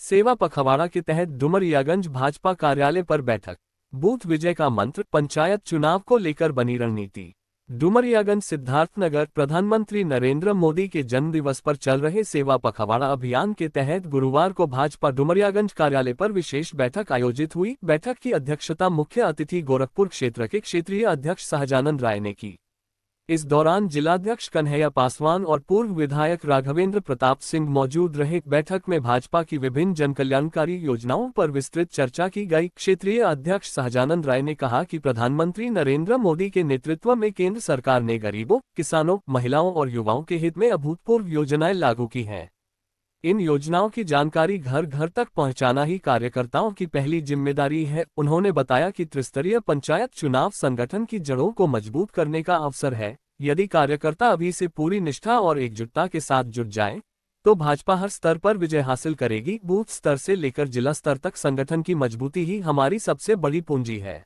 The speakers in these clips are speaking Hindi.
सेवा पखवाड़ा के तहत डुमरियागंज भाजपा कार्यालय पर बैठक। बूथ विजय का मंत्र, पंचायत चुनाव को लेकर बनी रणनीति। डुमरियागंज सिद्धार्थनगर। प्रधानमंत्री नरेंद्र मोदी के जन्मदिवस पर चल रहे सेवा पखवाड़ा अभियान के तहत गुरुवार को भाजपा डुमरियागंज कार्यालय पर विशेष बैठक आयोजित हुई। बैठक की अध्यक्षता मुख्य अतिथि गोरखपुर क्षेत्र के क्षेत्रीय अध्यक्ष सहजानंद राय ने की। इस दौरान जिलाध्यक्ष कन्हैया पासवान और पूर्व विधायक राघवेंद्र प्रताप सिंह मौजूद रहे। बैठक में भाजपा की विभिन्न जनकल्याणकारी योजनाओं पर विस्तृत चर्चा की गई। क्षेत्रीय अध्यक्ष सहजानंद राय ने कहा कि प्रधानमंत्री नरेंद्र मोदी के नेतृत्व में केंद्र सरकार ने गरीबों, किसानों, महिलाओं और युवाओं के हित में अभूतपूर्व योजनाएं लागू की हैं। इन योजनाओं की जानकारी घर घर तक पहुंचाना ही कार्यकर्ताओं की पहली जिम्मेदारी है। उन्होंने बताया कि त्रिस्तरीय पंचायत चुनाव संगठन की जड़ों को मजबूत करने का अवसर है। यदि कार्यकर्ता अभी से पूरी निष्ठा और एकजुटता के साथ जुट जाएं, तो भाजपा हर स्तर पर विजय हासिल करेगी। बूथ स्तर से लेकर जिला स्तर तक संगठन की मजबूती ही हमारी सबसे बड़ी पूंजी है।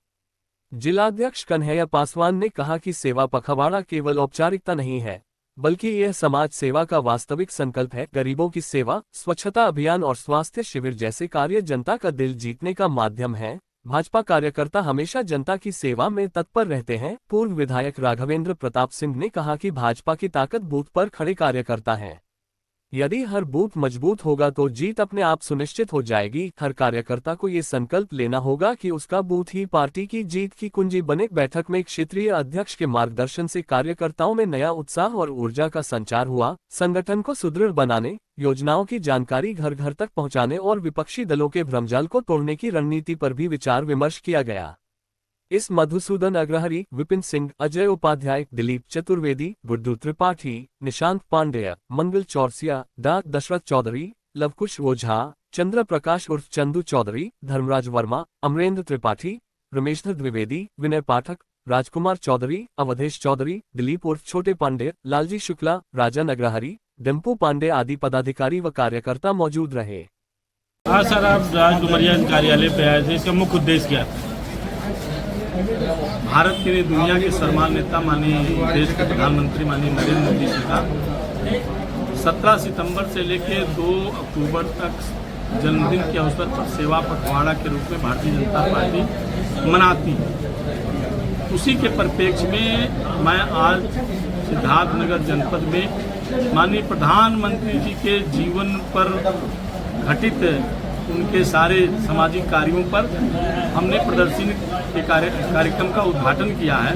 जिलाध्यक्ष कन्हैया पासवान ने कहा कि सेवा पखवाड़ा केवल औपचारिकता नहीं है, बल्कि यह समाज सेवा का वास्तविक संकल्प है। गरीबों की सेवा, स्वच्छता अभियान और स्वास्थ्य शिविर जैसे कार्य जनता का दिल जीतने का माध्यम है। भाजपा कार्यकर्ता हमेशा जनता की सेवा में तत्पर रहते हैं। पूर्व विधायक राघवेंद्र प्रताप सिंह ने कहा कि भाजपा की ताकत बूथ पर खड़े कार्यकर्ता है। यदि हर बूथ मजबूत होगा तो जीत अपने आप सुनिश्चित हो जाएगी। हर कार्यकर्ता को ये संकल्प लेना होगा कि उसका बूथ ही पार्टी की जीत की कुंजी बने। बैठक में क्षेत्रीय अध्यक्ष के मार्गदर्शन से कार्यकर्ताओं में नया उत्साह और ऊर्जा का संचार हुआ। संगठन को सुदृढ़ बनाने, योजनाओं की जानकारी घर घर तक पहुंचाने और विपक्षी दलों के भ्रमजाल को तोड़ने की रणनीति पर भी विचार विमर्श किया गया। इस मधुसूदन अग्रहरी, विपिन सिंह, अजय उपाध्याय, दिलीप चतुर्वेदी, गुड्डू त्रिपाठी, निशांत पांडेय, मंगल चौरसिया, डा दशरथ चौधरी, लवकुश ओझा, चंद्र प्रकाश उर्फ चंदू चौधरी, धर्मराज वर्मा, अमरेंद्र त्रिपाठी, रमेशधर द्विवेदी, विनय पाठक, राजकुमार चौधरी, अवधेश चौधरी, दिलीप उर्फ छोटे पांडे, लालजी शुक्ला, राजन अग्रहरी, डिम्पू पांडे आदि पदाधिकारी व कार्यकर्ता मौजूद रहे। हाँ सर, आप आज डुमरियागंज कार्यालय पे आए थे। इसका मुख्य उद्देश्य क्या है? भारत के दुनिया के सर्वमान्य नेता माननीय देश के प्रधानमंत्री माननीय नरेंद्र मोदी जी का 17 सितंबर से लेकर 2 अक्टूबर तक जन्मदिन के अवसर पर सेवा पखवाड़ा के रूप में भारतीय जनता पार्टी मनाती है। उसी के परिप्रेक्ष्य में मैं आज सिद्धार्थनगर जनपद में माननीय प्रधानमंत्री जी के जीवन पर घटित उनके सारे सामाजिक कार्यों पर हमने प्रदर्शनी के कार्यक्रम का उद्घाटन किया है।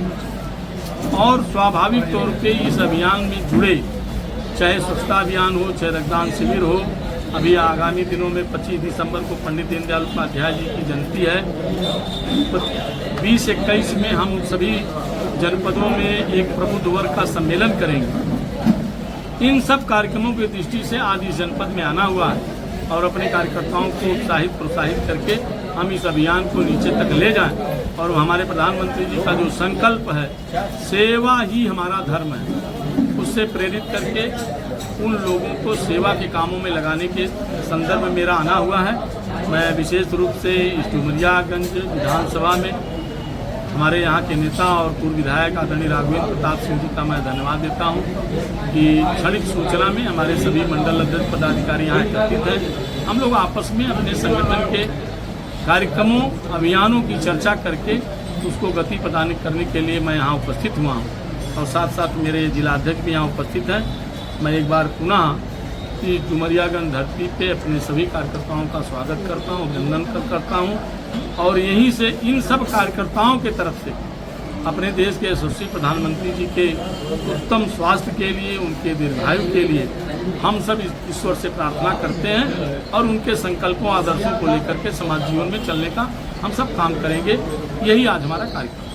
और स्वाभाविक तौर पे इस अभियान में जुड़े, चाहे स्वच्छता अभियान हो, चाहे रक्तदान शिविर हो। अभी आगामी दिनों में 25 दिसंबर को पंडित दीनदयाल उपाध्याय जी की जयंती है। 20-21 में हम सभी जनपदों में एक प्रबुद्ध वर्ग का सम्मेलन करेंगे। इन सब कार्यक्रमों की दृष्टि से आज इस जनपद में आना हुआ है और अपने कार्यकर्ताओं को उत्साहित प्रोत्साहित करके हम इस अभियान को नीचे तक ले जाएं। और हमारे प्रधानमंत्री जी का जो संकल्प है, सेवा ही हमारा धर्म है, उससे प्रेरित करके उन लोगों को सेवा के कामों में लगाने के संदर्भ में मेरा आना हुआ है। मैं विशेष रूप से इस डुमरियागंज विधानसभा में हमारे यहाँ के नेता और पूर्व विधायक आदरणीय राघवेंद्र प्रताप सिंह जी का मैं धन्यवाद देता हूँ कि क्षणिक सूचना में हमारे सभी मंडल अध्यक्ष पदाधिकारी यहाँ एकत्रित हैं। हम लोग आपस में अपने संगठन के कार्यक्रमों, अभियानों की चर्चा करके उसको गति प्रदान करने के लिए मैं यहाँ उपस्थित हुआ हूँ। और साथ साथ मेरे जिलाध्यक्ष भी यहाँ उपस्थित हैं। मैं एक बार पुनः इस डुमरियागंज धरती पे अपने सभी कार्यकर्ताओं का स्वागत करता हूँ, अभिनंदन करता हूँ। और यहीं से इन सब कार्यकर्ताओं के तरफ से अपने देश के यशस्वी प्रधानमंत्री जी के उत्तम स्वास्थ्य के लिए, उनके दीर्घायु के लिए हम सब ईश्वर से प्रार्थना करते हैं और उनके संकल्पों, आदर्शों को लेकर के समाज जीवन में चलने का हम सब काम करेंगे। यही आज हमारा कार्यक्रम है।